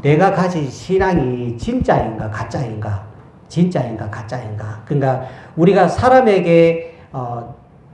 내가 가진 신앙이 진짜인가 가짜인가, 진짜인가 가짜인가. 그러니까 우리가 사람에게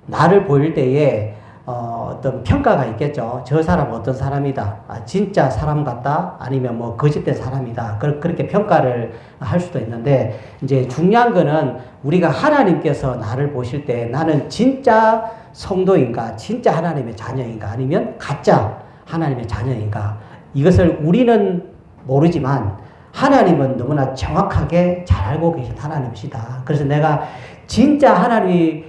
나를 보일 때에 어떤 평가가 있겠죠. 저 사람은 어떤 사람이다. 진짜 사람 같다. 아니면 뭐 거짓된 사람이다. 그렇게 평가를 할 수도 있는데, 이제 중요한 거는 우리가 하나님께서 나를 보실 때 나는 진짜 성도인가, 진짜 하나님의 자녀인가, 아니면 가짜 하나님의 자녀인가. 이것을 우리는 모르지만 하나님은 너무나 정확하게 잘 알고 계신 하나님이시다. 그래서 내가 진짜 하나님이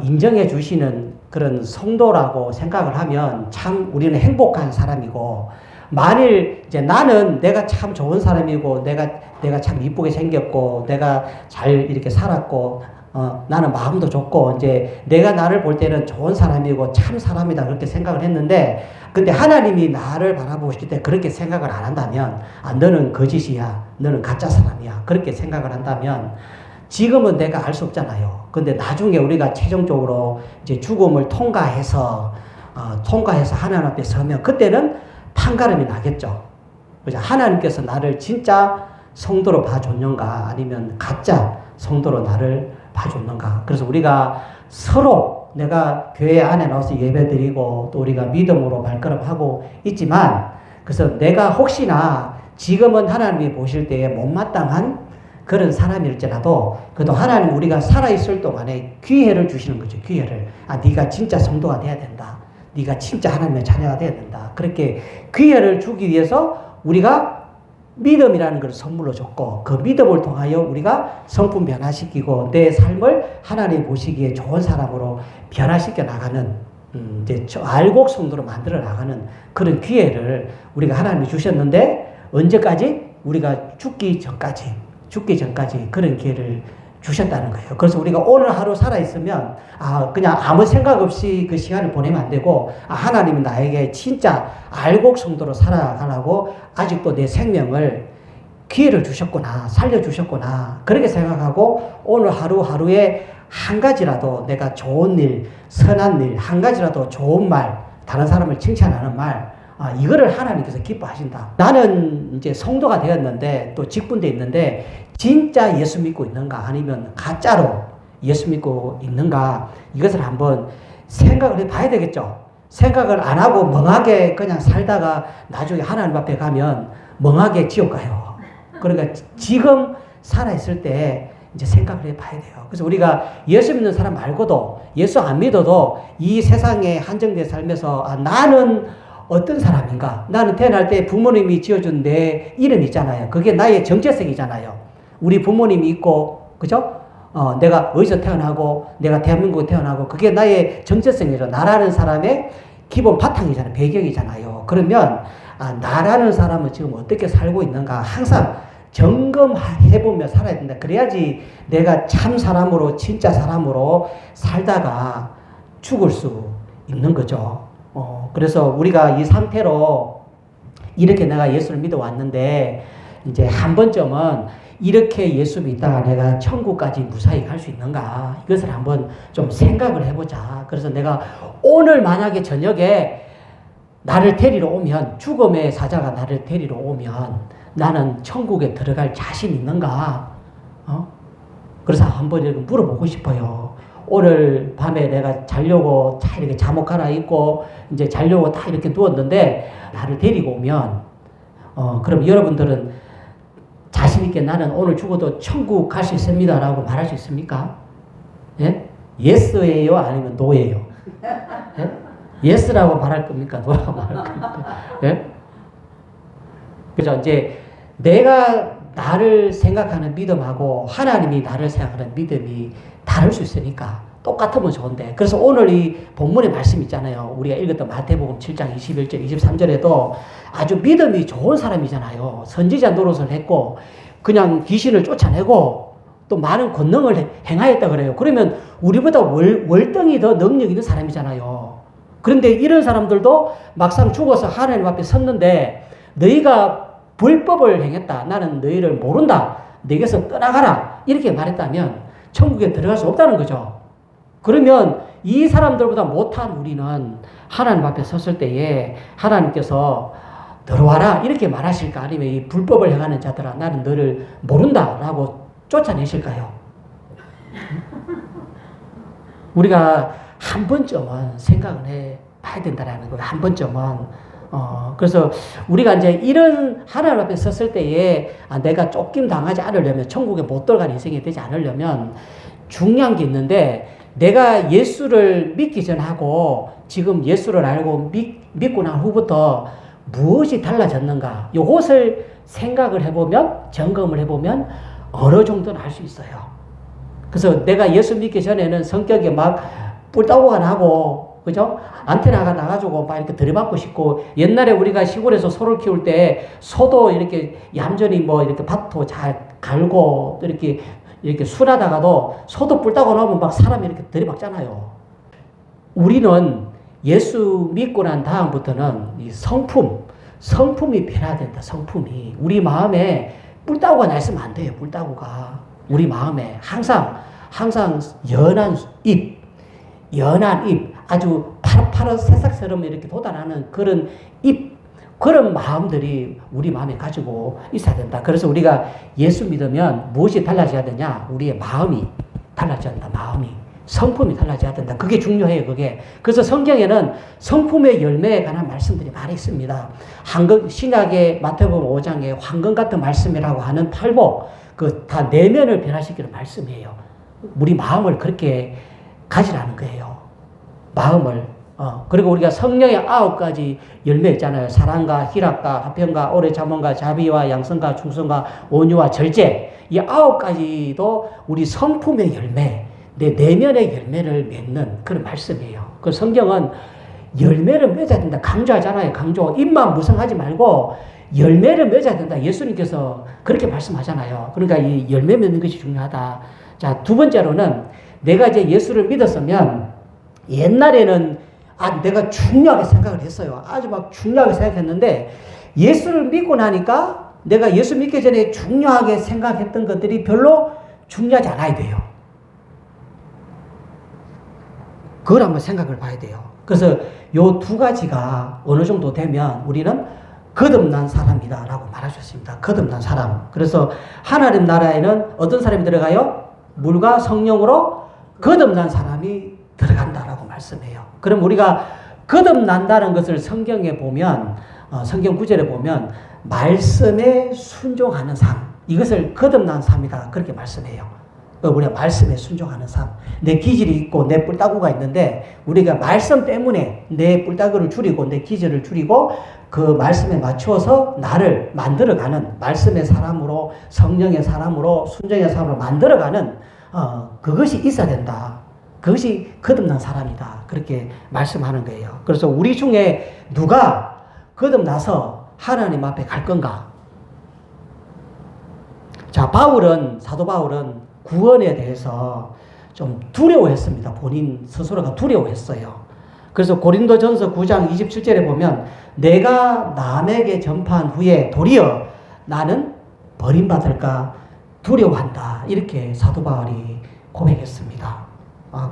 인정해 주시는 그런 성도라고 생각을 하면 참 우리는 행복한 사람이고, 만일 이제 나는 내가 참 좋은 사람이고, 내가 참 이쁘게 생겼고, 내가 잘 이렇게 살았고, 나는 마음도 좋고, 이제 내가 나를 볼 때는 좋은 사람이고 참 사람이다, 그렇게 생각을 했는데, 근데 하나님이 나를 바라보실 때 그렇게 생각을 안 한다면, 너는 거짓이야, 너는 가짜 사람이야, 그렇게 생각을 한다면, 지금은 내가 알 수 없잖아요. 근데 나중에 우리가 최종적으로 이제 죽음을 통과해서 하나님 앞에 서면 그때는 판가름이 나겠죠. 그죠? 하나님께서 나를 진짜 성도로 봐줬는가, 아니면 가짜 성도로 나를 봐줬는가. 그래서 우리가 서로, 내가 교회 안에 나와서 예배드리고 또 우리가 믿음으로 발걸음하고 있지만, 그래서 내가 혹시나 지금은 하나님이 보실 때에 못마땅한 그런 사람일지라도 그래도 하나님 우리가 살아있을 동안에 기회를 주시는 거죠. 기회를. 네가 진짜 성도가 돼야 된다. 네가 진짜 하나님의 자녀가 돼야 된다. 그렇게 기회를 주기 위해서 우리가 믿음이라는 걸 선물로 줬고, 그 믿음을 통하여 우리가 성품 변화시키고 내 삶을 하나님 보시기에 좋은 사람으로 변화시켜 나가는, 이제 알곡 성도로 만들어 나가는 그런 기회를 우리가 하나님이 주셨는데, 언제까지? 우리가 죽기 전까지 그런 기회를 주셨다는 거예요. 그래서 우리가 오늘 하루 살아있으면, 그냥 아무 생각 없이 그 시간을 보내면 안 되고, 하나님은 나에게 진짜 알곡 성도로 살아가라고 아직도 내 생명을 기회를 주셨구나, 살려주셨구나, 그렇게 생각하고 오늘 하루하루에 한 가지라도 내가 좋은 일, 선한 일, 한 가지라도 좋은 말, 다른 사람을 칭찬하는 말, 이거를 하나님께서 기뻐하신다. 나는 이제 성도가 되었는데, 또 직분돼 있는데, 진짜 예수 믿고 있는가, 아니면 가짜로 예수 믿고 있는가, 이것을 한번 생각을 해 봐야 되겠죠. 생각을 안 하고 멍하게 그냥 살다가 나중에 하나님 앞에 가면 멍하게 지옥 가요. 그러니까 지금 살아있을 때 이제 생각을 해 봐야 돼요. 그래서 우리가 예수 믿는 사람 말고도, 예수 안 믿어도 이 세상에 한정된 삶에서 나는 어떤 사람인가? 나는 태어날 때 부모님이 지어준 내 이름이 있잖아요. 그게 나의 정체성이잖아요. 우리 부모님이 있고, 그죠? 내가 어디서 태어나고, 내가 대한민국에 태어나고, 그게 나의 정체성이죠. 나라는 사람의 기본 바탕이잖아요. 배경이잖아요. 그러면, 나라는 사람은 지금 어떻게 살고 있는가? 항상 점검해보며 살아야 된다. 그래야지 내가 참 사람으로, 진짜 사람으로 살다가 죽을 수 있는 거죠. 그래서 우리가 이 상태로 이렇게 내가 예수를 믿어왔는데, 이제 한 번쯤은 이렇게 예수 믿다가 내가 천국까지 무사히 갈 수 있는가, 이것을 한번 좀 생각을 해보자. 그래서 내가 오늘 만약에 저녁에 나를 데리러 오면, 죽음의 사자가 나를 데리러 오면 나는 천국에 들어갈 자신 있는가? 그래서 한번 이렇게 물어보고 싶어요. 오늘 밤에 내가 자려고 이렇게 잠옷 갈아입고 이제 자려고 다 이렇게 누웠는데 나를 데리고 오면, 그럼 여러분들은 자신있게 나는 오늘 죽어도 천국 갈 수 있습니다 라고 말할 수 있습니까? 예? 예스예요? 아니면 노예요? 예? 예스라고 말할 겁니까? 노라고 말할 겁니까? 예? 그죠? 이제 내가 나를 생각하는 믿음하고 하나님이 나를 생각하는 믿음이 다를 수 있으니까 똑같으면 좋은데, 그래서 오늘 이 본문의 말씀 있잖아요. 우리가 읽었던 마태복음 7장 21절, 23절에도 아주 믿음이 좋은 사람이잖아요. 선지자 노릇을 했고, 그냥 귀신을 쫓아내고, 또 많은 권능을 행하였다 그래요. 그러면 우리보다 월등히 더 능력 있는 사람이잖아요. 그런데 이런 사람들도 막상 죽어서 하나님 앞에 섰는데, 너희가 불법을 행했다, 나는 너희를 모른다, 내게서 떠나가라, 이렇게 말했다면 천국에 들어갈 수 없다는 거죠. 그러면 이 사람들보다 못한 우리는 하나님 앞에 섰을 때에 하나님께서 들어와라 이렇게 말하실까? 아니면 이 불법을 행하는 자들아 나는 너를 모른다라고 쫓아내실까요? 우리가 한 번쯤은 생각을 해 봐야 된다라는 거예요. 한 번쯤은. 그래서 우리가 이제 이런 하나님 앞에 섰을 때에 내가 쫓김 당하지 않으려면, 천국에 못 들어가는 인생이 되지 않으려면 중요한 게 있는데, 내가 예수를 믿기 전하고 지금 예수를 알고 믿고 난 후부터 무엇이 달라졌는가, 이것을 생각을 해보면, 점검을 해보면 어느 정도는 알 수 있어요. 그래서 내가 예수 믿기 전에는 성격이 막 뿔따구가 나고, 그죠? 안테나가 나가지고 막 이렇게 들이받고 싶고, 옛날에 우리가 시골에서 소를 키울 때 소도 이렇게 얌전히 뭐 이렇게 밭도 잘 갈고 이렇게 순하다가도 소도 뿔따고 나오면 막 사람이 이렇게 들이박잖아요. 우리는 예수 믿고 난 다음부터는 이 성품이 변화된다. 성품이. 우리 마음에 뿔따구가 나 있으면 안 돼요. 뿔따구가. 우리 마음에 항상 연한 입, 아주 파릇파릇 새싹처럼 이렇게 돋아나는 그런 그런 마음들이 우리 마음에 가지고 있어야 된다. 그래서 우리가 예수 믿으면 무엇이 달라져야 되냐? 우리의 마음이 달라져야 된다. 성품이 달라져야 된다. 그게 중요해요. 그게. 그래서 성경에는 성품의 열매에 관한 말씀들이 많이 있습니다. 신약의 마태복음 5장에 황금 같은 말씀이라고 하는 팔복, 그 다 내면을 변화시키는 말씀이에요. 우리 마음을 그렇게 가지라는 거예요. 마음을. 그리고 우리가 성령의 9가지 열매 있잖아요. 사랑과 희락과 화평과 오래 참음과 자비와 양성과 충성과 온유와 절제. 이 9가지도 우리 성품의 열매, 내 내면의 열매를 맺는 그런 말씀이에요. 그 성경은 열매를 맺어야 된다. 강조하잖아요. 강조. 입만 무성하지 말고 열매를 맺어야 된다. 예수님께서 그렇게 말씀하잖아요. 그러니까 이 열매 맺는 것이 중요하다. 자, 두 번째로는 내가 이제 예수를 믿었으면, 옛날에는 내가 중요하게 생각을 했어요. 아주 막 중요하게 생각했는데, 예수를 믿고 나니까 내가 예수 믿기 전에 중요하게 생각했던 것들이 별로 중요하지 않아야 돼요. 그걸 한번 생각을 봐야 돼요. 그래서 요 두 가지가 어느 정도 되면 우리는 거듭난 사람이다 라고 말하셨습니다. 거듭난 사람. 그래서 하나님 나라에는 어떤 사람이 들어가요? 물과 성령으로 거듭난 사람이 들어간다라고 말씀해요. 그럼 우리가 거듭난다는 것을 성경에 보면, 성경 구절에 보면 말씀에 순종하는 삶, 이것을 거듭난 삶이다 그렇게 말씀해요. 우리가 말씀에 순종하는 삶. 내 기질이 있고 내 뿔따구가 있는데, 우리가 말씀 때문에 내 뿔따구를 줄이고 내 기질을 줄이고 그 말씀에 맞추어서 나를 만들어가는, 말씀의 사람으로, 성령의 사람으로, 순종의 사람으로 만들어가는 그것이 있어야 된다. 그것이 거듭난 사람이다. 그렇게 말씀하는 거예요. 그래서 우리 중에 누가 거듭나서 하나님 앞에 갈 건가? 자, 사도 바울은 구원에 대해서 좀 두려워했습니다. 본인 스스로가 두려워했어요. 그래서 고린도전서 9장 27절에 보면, 내가 남에게 전파한 후에 도리어 나는 버림받을까 두려워한다. 이렇게 사도 바울이 고백했습니다.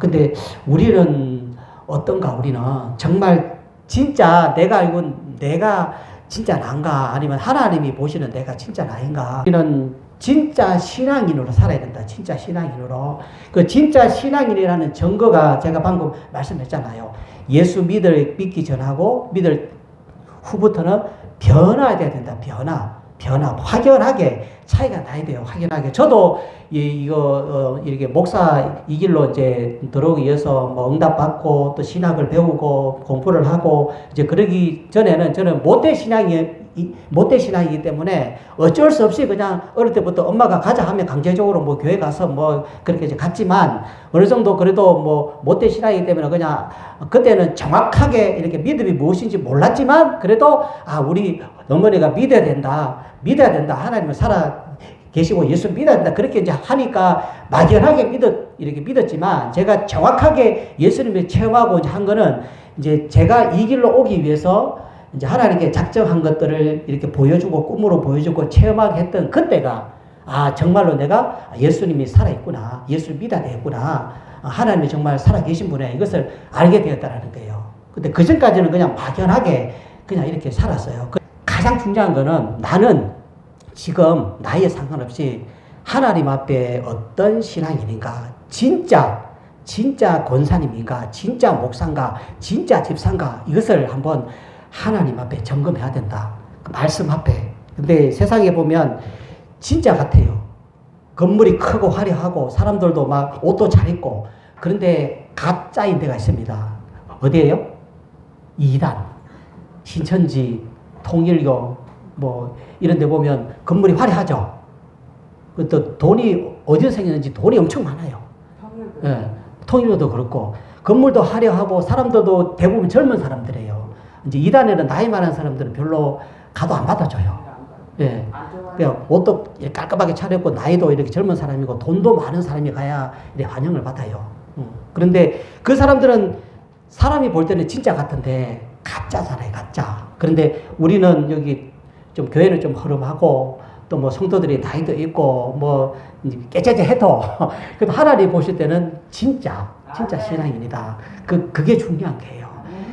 근데 우리는 어떤가? 우리는 정말 진짜 내가 알고 내가 진짜 난가? 아니면 하나님이 보시는 내가 진짜 나인가? 우리는 진짜 신앙인으로 살아야 된다. 진짜 신앙인으로. 그 진짜 신앙인이라는 증거가 제가 방금 말씀했잖아요. 예수 믿기 전하고 믿을 후부터는 변화해야 된다. 변화. 확연하게 차이가 나야 돼요. 확연하게. 저도 이렇게 목사 이 길로 이제 들어오기 위해서 뭐 응답받고 또 신학을 배우고 공부를 하고 이제 그러기 전에는 저는 모태 신앙이기 때문에 어쩔 수 없이 그냥 어릴 때부터 엄마가 가자 하면 강제적으로 뭐 교회 가서 뭐 그렇게 이제 갔지만, 어느 정도 그래도 뭐 모태 신앙이기 때문에 그냥 그때는 정확하게 이렇게 믿음이 무엇인지 몰랐지만, 그래도 우리 어머니가 믿어야 된다. 하나님을 살아 계시고 예수 믿어야 된다. 그렇게 이제 하니까 막연하게 이렇게 믿었지만, 제가 정확하게 예수님을 체험하고 이제 한 거는, 이제 제가 이 길로 오기 위해서 이제 하나님께 작정한 것들을 이렇게 보여주고 꿈으로 보여주고 체험하게 했던 그때가, 정말로 내가 예수님이 살아있구나. 예수를 믿어야 되겠구나. 하나님이 정말 살아계신 분이야. 이것을 알게 되었다라는 거예요. 근데 그 전까지는 그냥 막연하게 그냥 이렇게 살았어요. 가장 중요한 거는 나는 지금 나이에 상관없이 하나님 앞에 어떤 신앙인인가, 진짜 권사님인가, 진짜 목사인가, 진짜 집사인가, 이것을 한번 하나님 앞에 점검해야 된다. 그 말씀 앞에. 근데 세상에 보면 진짜 같아요. 건물이 크고 화려하고 사람들도 막 옷도 잘 입고, 그런데 가짜인 데가 있습니다. 어디예요? 이단, 신천지, 통일교 뭐 이런 데 보면 건물이 화려하죠. 또 돈이 어디서 생겼는지 돈이 엄청 많아요. 예, 통일교도 그렇고 건물도 화려하고 사람들도 대부분 젊은 사람들이에요. 이제 이단에는 나이 많은 사람들은 별로 가도 안 받아줘요. 예, 그냥 옷도 깔끔하게 차려입고 나이도 이렇게 젊은 사람이고 돈도 많은 사람이 가야 이렇게 환영을 받아요. 그런데 그 사람들은 사람이 볼 때는 진짜 같은데 가짜잖아요, 가짜. 그런데 우리는 여기 좀 교회는 좀 허름하고 또 뭐 성도들이 나이도 있고 뭐 깨째째해도 그래도 하나님 보실 때는 진짜 신앙인이다. 그게 중요한 거예요.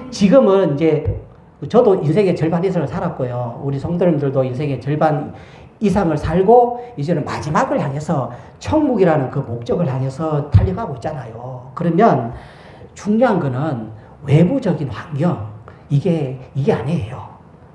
지금은 이제 저도 인생의 절반 이상을 살았고요. 우리 성도님들도 인생의 절반 이상을 살고 이제는 마지막을 향해서 천국이라는 그 목적을 향해서 달려가고 있잖아요. 그러면 중요한 거는 외부적인 환경, 이게 아니에요.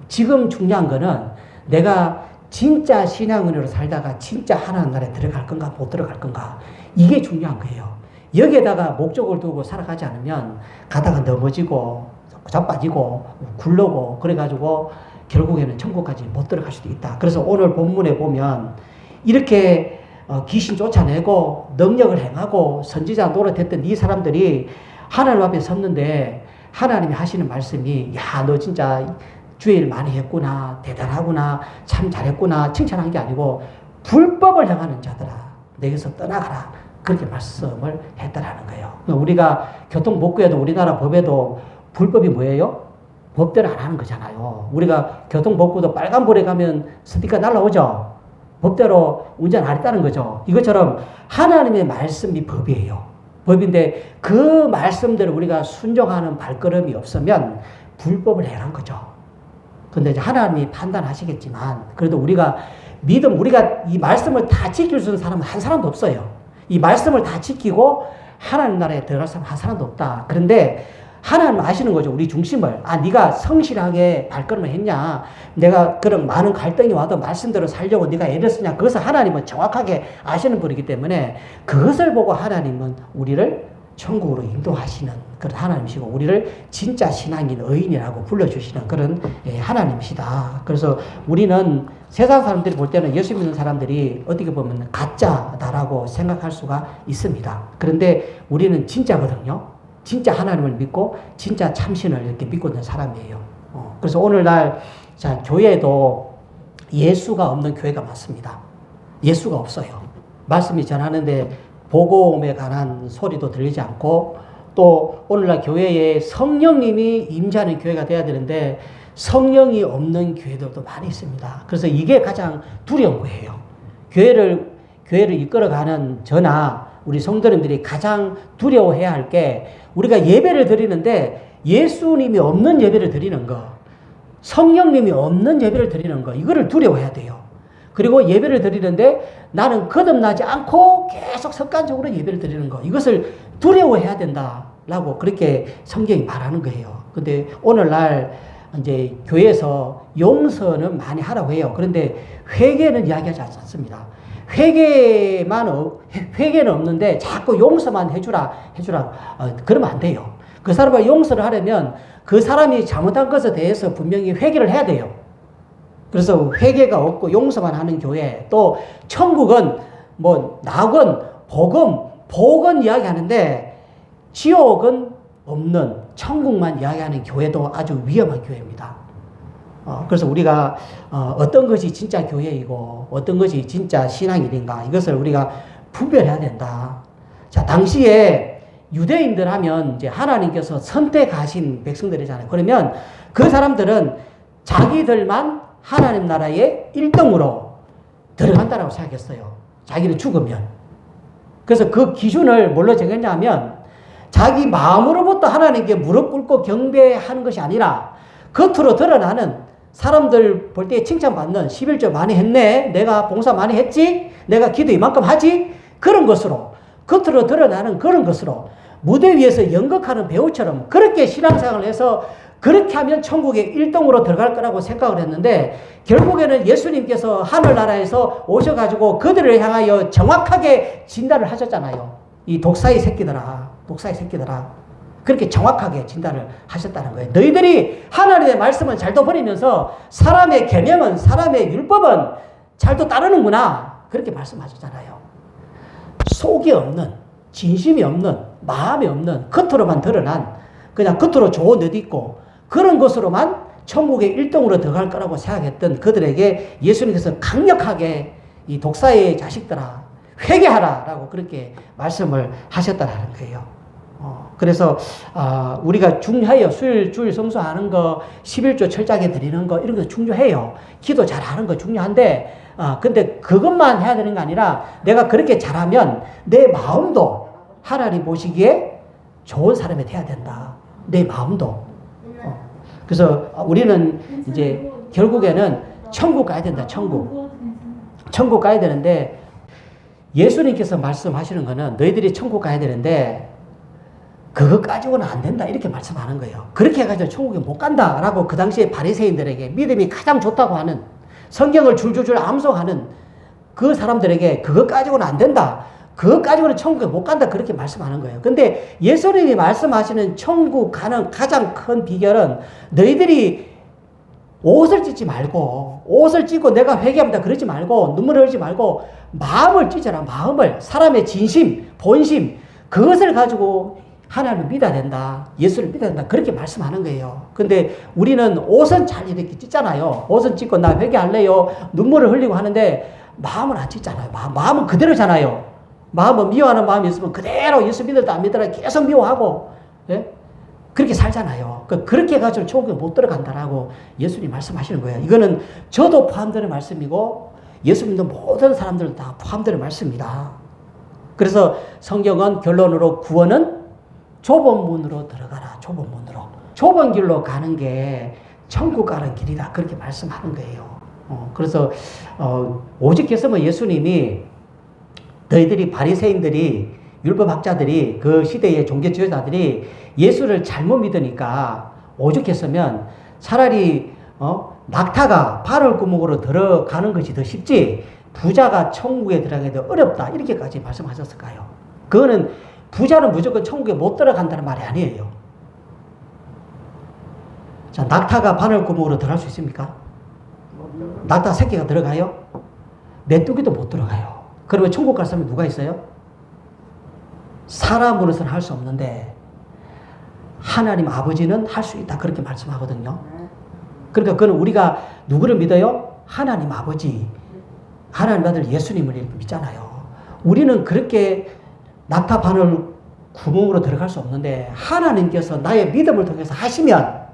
지금 중요한 거는 내가 진짜 신앙인으로 살다가 진짜 하나님 나라에 들어갈 건가 못 들어갈 건가, 이게 중요한 거예요. 여기에다가 목적을 두고 살아가지 않으면 가다가 넘어지고 자빠지고 굴러고 그래가지고 결국에는 천국까지 못 들어갈 수도 있다. 그래서 오늘 본문에 보면 이렇게 귀신 쫓아내고 능력을 행하고 선지자 노릇했던 이 사람들이 하나님 앞에 섰는데 하나님이 하시는 말씀이, 야, 너 진짜 주의 일 많이 했구나, 대단하구나, 참 잘했구나, 칭찬한 게 아니고 불법을 행하는 자들아 내게서 떠나가라, 그렇게 말씀을 했다라는 거예요. 우리가 교통법규에도 우리나라 법에도 불법이 뭐예요? 법대로 안 하는 거잖아요. 우리가 교통법규도 빨간불에 가면 스티커 날라오죠. 법대로 운전 안 했다는 거죠. 이것처럼 하나님의 말씀이 법이에요. 법인데 그 말씀대로 우리가 순종하는 발걸음이 없으면 불법을 행한 거죠. 근데 이제 하나님이 판단하시겠지만 그래도 우리가 우리가 이 말씀을 다 지킬 수 있는 사람은 한 사람도 없어요. 이 말씀을 다 지키고 하나님 나라에 들어갈 사람 한 사람도 없다. 그런데 하나님 아시는 거죠. 우리 중심을. 네가 성실하게 발걸음을 했냐, 내가 그런 많은 갈등이 와도 말씀대로 살려고 네가 애를 쓰냐, 그것을 하나님은 정확하게 아시는 분이기 때문에 그것을 보고 하나님은 우리를 천국으로 인도하시는 그런 하나님이시고 우리를 진짜 신앙인 의인이라고 불러주시는 그런 하나님이시다. 그래서 우리는 세상 사람들이 볼 때는 예수 믿는 사람들이 어떻게 보면 가짜다라고 생각할 수가 있습니다. 그런데 우리는 진짜거든요. 진짜 하나님을 믿고 진짜 참신을 이렇게 믿고 있는 사람이에요. 그래서 오늘날 교회에도 예수가 없는 교회가 많습니다. 예수가 없어요. 말씀이 전하는데 복음에 관한 소리도 들리지 않고, 또 오늘날 교회에 성령님이 임재하는 교회가 돼야 되는데 성령이 없는 교회들도 많이 있습니다. 그래서 이게 가장 두려운 거예요. 교회를 이끌어가는 저나 우리 성도님들이 가장 두려워해야 할 게, 우리가 예배를 드리는데 예수님이 없는 예배를 드리는 거, 성령님이 없는 예배를 드리는 거, 이거를 두려워해야 돼요. 그리고 예배를 드리는데 나는 거듭나지 않고 계속 습관적으로 예배를 드리는 거, 이것을 두려워해야 된다라고 그렇게 성경이 말하는 거예요. 근데 오늘날 이제 교회에서 용서는 많이 하라고 해요. 그런데 회개는 이야기하지 않습니다. 회개는 없는데 자꾸 용서만 해주라. 그러면 안 돼요. 그 사람을 용서를 하려면 그 사람이 잘못한 것에 대해서 분명히 회개를 해야 돼요. 그래서 회개가 없고 용서만 하는 교회, 또 천국은 뭐 낙은 복은 이야기하는데 지옥은 없는 천국만 이야기하는 교회도 아주 위험한 교회입니다. 그래서 우리가 어떤 것이 진짜 교회이고 어떤 것이 진짜 신앙인인가, 이것을 우리가 분별해야 된다. 자, 당시에 유대인들 하면 이제 하나님께서 선택하신 백성들이잖아요. 그러면 그 사람들은 자기들만 하나님 나라의 1등으로 들어간다라고 생각했어요. 자기는 죽으면. 그래서 그 기준을 뭘로 정했냐 하면, 자기 마음으로부터 하나님께 무릎 꿇고 경배하는 것이 아니라 겉으로 드러나는 사람들 볼 때 칭찬받는 11조 많이 했네. 내가 봉사 많이 했지. 내가 기도 이만큼 하지. 그런 것으로 겉으로 드러나는 그런 것으로 무대 위에서 연극하는 배우처럼 그렇게 신앙생활을 해서 그렇게 하면 천국에 1등으로 들어갈 거라고 생각을 했는데 결국에는 예수님께서 하늘나라에서 오셔가지고 그들을 향하여 정확하게 진단을 하셨잖아요. 이 독사의 새끼들아, 독사의 새끼들아. 그렇게 정확하게 진단을 하셨다는 거예요. 너희들이 하나님의 말씀은 잘도 버리면서 사람의 계명은, 사람의 율법은 잘도 따르는구나. 그렇게 말씀하셨잖아요. 속이 없는, 진심이 없는, 마음이 없는, 겉으로만 드러난, 그냥 겉으로 좋은 옷 입고 그런 것으로만 천국의 1등으로 들어갈 거라고 생각했던 그들에게 예수님께서 강력하게 이 독사의 자식들아 회개하라 라고 그렇게 말씀을 하셨다는 거예요. 그래서 우리가 중요해요. 수요일 주일 성수하는 거, 11조 철저하게 드리는 거 이런 거 중요해요. 기도 잘하는 거 중요한데 근데 그것만 해야 되는 게 아니라 내가 그렇게 잘하면 내 마음도 하나님 보시기에 좋은 사람이 돼야 된다. 내 마음도. 그래서 우리는 이제 결국에는 천국 가야 된다. 천국 가야 되는데 예수님께서 말씀하시는 거는 너희들이 천국 가야 되는데 그것 가지고는 안 된다 이렇게 말씀하는 거예요. 그렇게 해가지고 천국에 못 간다라고 그 당시에 바리새인들에게 믿음이 가장 좋다고 하는 성경을 줄줄줄 암송하는 그 사람들에게 그것 가지고는 안 된다. 그것 가지고는 천국에 못 간다 그렇게 말씀하는 거예요. 근데 예수님이 말씀하시는 천국 가는 가장 큰 비결은 너희들이 옷을 찢지 말고 옷을 찢고 내가 회개합니다 그러지 말고 눈물을 흘리지 말고 마음을 찢어라. 마음을 사람의 진심 본심 그것을 가지고 하나님을 믿어야 된다. 예수를 믿어야 된다. 그렇게 말씀하는 거예요. 근데 우리는 옷은 잘 이렇게 찢잖아요. 옷은 찢고 나 회개할래요. 눈물을 흘리고 하는데 마음은 안 찢잖아요. 마음은 그대로잖아요. 마음은 미워하는 마음이 있으면 그대로 예수 믿을다 안 믿더라 계속 미워하고 예? 그렇게 살잖아요. 그렇게 해가지고 천국에 못 들어간다라고 예수님 말씀하시는 거예요. 이거는 저도 포함되는 말씀이고 예수 믿는 모든 사람들 다 포함되는 말씀입니다. 그래서 성경은 결론으로 구원은 좁은 문으로 들어가라. 좁은 문으로. 좁은 길로 가는 게 천국 가는 길이다. 그렇게 말씀하는 거예요. 그래서 오직께서 예수님이 너희들이 바리새인들이 율법학자들이 그 시대의 종교 지도자들이 예수를 잘못 믿으니까 오죽했으면 차라리 낙타가 바늘구멍으로 들어가는 것이 더 쉽지 부자가 천국에 들어가기도 어렵다 이렇게까지 말씀하셨을까요? 그거는 부자는 무조건 천국에 못 들어간다는 말이 아니에요. 자, 낙타가 바늘구멍으로 들어갈 수 있습니까? 낙타 새끼가 들어가요? 메뚜기도 못 들어가요. 그러면 천국 갈 사람이 누가 있어요? 사람으로서는 할 수 없는데 하나님 아버지는 할 수 있다 그렇게 말씀하거든요. 그러니까 그건 우리가 누구를 믿어요? 하나님 아버지, 하나님 아들 예수님을 이렇게 믿잖아요. 우리는 그렇게 낙타 바늘 구멍으로 들어갈 수 없는데 하나님께서 나의 믿음을 통해서 하시면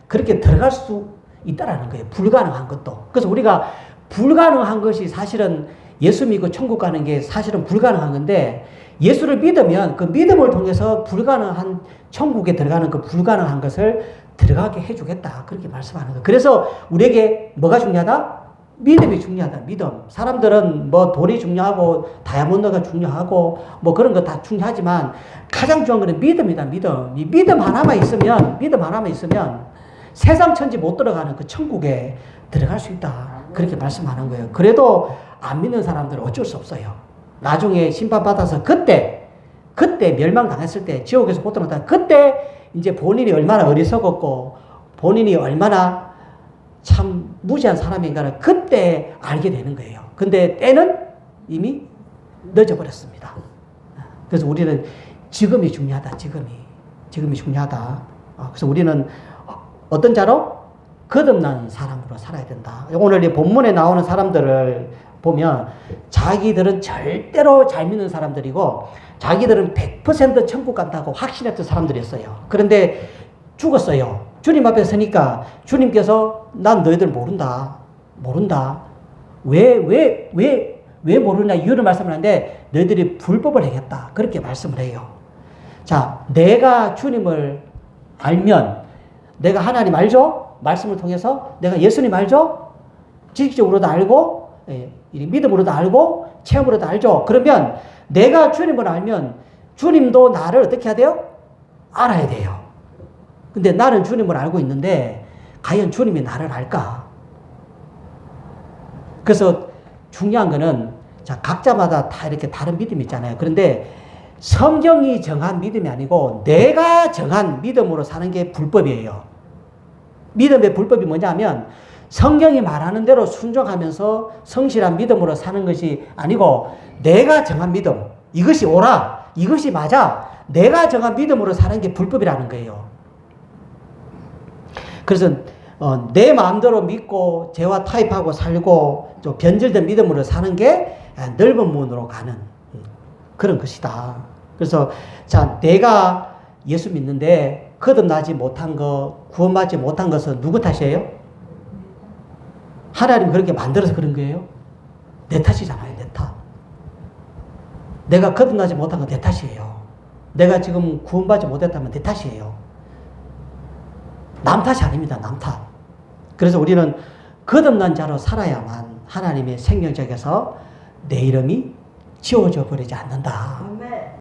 그렇게 들어갈 수 있다라는 거예요. 불가능한 것도. 그래서 우리가 불가능한 것이 사실은 예수 믿고 천국 가는 게 사실은 불가능한 건데 예수를 믿으면 그 믿음을 통해서 불가능한 천국에 들어가는 그 불가능한 것을 들어가게 해주겠다. 그렇게 말씀하는 거예요. 그래서 우리에게 뭐가 중요하다? 믿음이 중요하다. 믿음. 사람들은 뭐 돈이 중요하고 다이아몬드가 중요하고 뭐 그런 거 다 중요하지만 가장 중요한 건 믿음이다. 믿음. 이 믿음 하나만 있으면 세상 천지 못 들어가는 그 천국에 들어갈 수 있다. 그렇게 말씀하는 거예요. 그래도 안 믿는 사람들은 어쩔 수 없어요. 나중에 심판받아서 그때 멸망당했을 때 지옥에서 고통받다 그때 이제 본인이 얼마나 어리석었고 본인이 얼마나 참 무지한 사람인가를 그때 알게 되는 거예요. 근데 때는 이미 늦어버렸습니다. 그래서 우리는 지금이 중요하다. 지금이 중요하다. 그래서 우리는 어떤 자로? 거듭난 사람으로 살아야 된다. 오늘 이 본문에 나오는 사람들을 보면 자기들은 절대로 잘 믿는 사람들이고 자기들은 100% 천국 간다고 확신했던 사람들이었어요. 그런데 죽었어요. 주님 앞에 서니까 주님께서 난 너희들 모른다. 왜 모르냐 이유를 말씀을 하는데 너희들이 불법을 행했다. 그렇게 말씀을 해요. 자, 내가 주님을 알면 내가 하나님 알죠? 말씀을 통해서 내가 예수님 알죠? 지식적으로도 알고, 이 믿음으로도 알고, 체험으로도 알죠? 그러면 내가 주님을 알면 주님도 나를 어떻게 해야 돼요? 알아야 돼요. 근데 나는 주님을 알고 있는데 과연 주님이 나를 알까? 그래서 중요한 거는 자, 각자마다 다 이렇게 다른 믿음이 있잖아요. 그런데 성경이 정한 믿음이 아니고 내가 정한 믿음으로 사는 게 불법이에요. 믿음의 불법이 뭐냐면 성경이 말하는 대로 순종하면서 성실한 믿음으로 사는 것이 아니고 내가 정한 믿음, 이것이 옳아, 이것이 맞아, 내가 정한 믿음으로 사는 게 불법이라는 거예요. 그래서 내 마음대로 믿고 죄와 타협하고 살고 좀 변질된 믿음으로 사는 게 넓은 문으로 가는 그런 것이다. 그래서 자, 내가 예수 믿는데 거듭나지 못한 거, 구원받지 못한 것은 누구 탓이에요? 하나님 그렇게 만들어서 그런 거예요? 내 탓이잖아요, 내 탓. 내가 거듭나지 못한 건 내 탓이에요. 내가 지금 구원받지 못했다면 내 탓이에요. 남 탓이 아닙니다, 남 탓. 그래서 우리는 거듭난 자로 살아야만 하나님의 생명책에서 내 이름이 지워져 버리지 않는다.